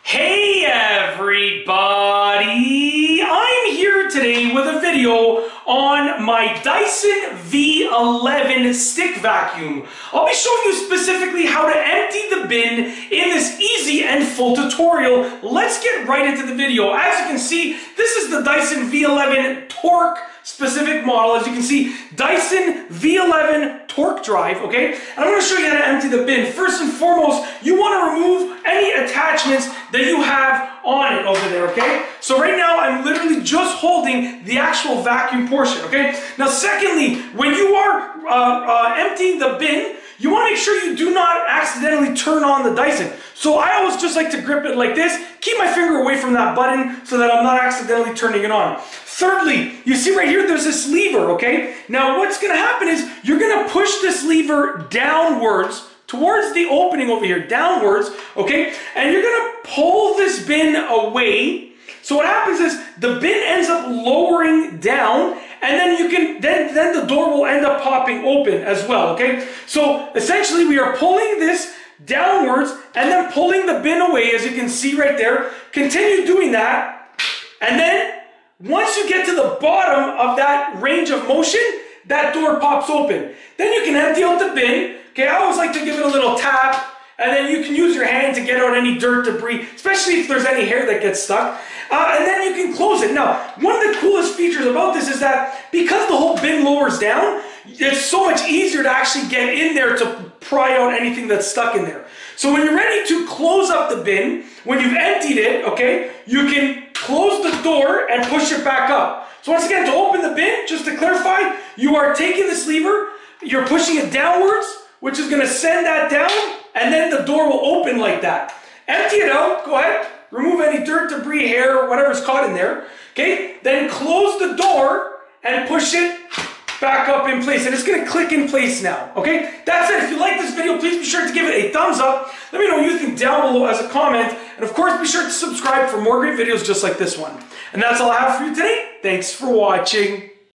Hey everybody! I'm here today with a video on my Dyson V11 stick vacuum. I'll be showing you specifically how to empty the bin in this easy and full tutorial. Let's get right into the video. As you can see, this is the Dyson V11 torque specific model. As you can see, Dyson V11 torque drive, okay? And I'm going to show you how to empty the bin. First and foremost, you want to remove any attachments that you have on it over there, okay? So right now, I'm literally just holding the actual vacuum portion, okay? Now, secondly, when you are emptying the bin, you want to make sure you do not accidentally turn on the Dyson. So I always just like to grip it like this, keep my finger away from that button so that I'm not accidentally turning it on. Thirdly, you see right here, there's this lever, okay? Now what's gonna happen is you're gonna push this lever downwards towards the opening over here, downwards, okay? And you're gonna pull this bin away. So what happens is the bin ends up lowering down, and then you can then the door will end up popping open as well, okay? So essentially we are pulling this downwards and then pulling the bin away, as you can see right there. Continue doing that, and then once you get to the bottom of that range of motion, that door pops open. Then you can empty out the bin. Okay, I always like to give it a little tap, and then you can use your hand to get out any dirt, debris, especially if there's any hair that gets stuck. And then you can close it. Now, one of the coolest features about this is that because the whole bin lowers down, it's so much easier to actually get in there to pry out anything that's stuck in there. So when you're ready to close up the bin, when you've emptied it, okay, you can close the door and push it back up. So once again, to open the bin, just to clarify, you are taking this lever, you're pushing it downwards, which is going to send that down, and then the door will open like that. Empty it out, go ahead, remove any dirt, debris, hair, whatever's caught in there, okay? Then close the door and push it back up in place, and it's going to click in place now, okay? That's it. If you like this video, please be sure to give it a thumbs up. Let me know what you think down below as a comment, and of course, be sure to subscribe for more great videos just like this one. And that's all I have for you today. Thanks for watching.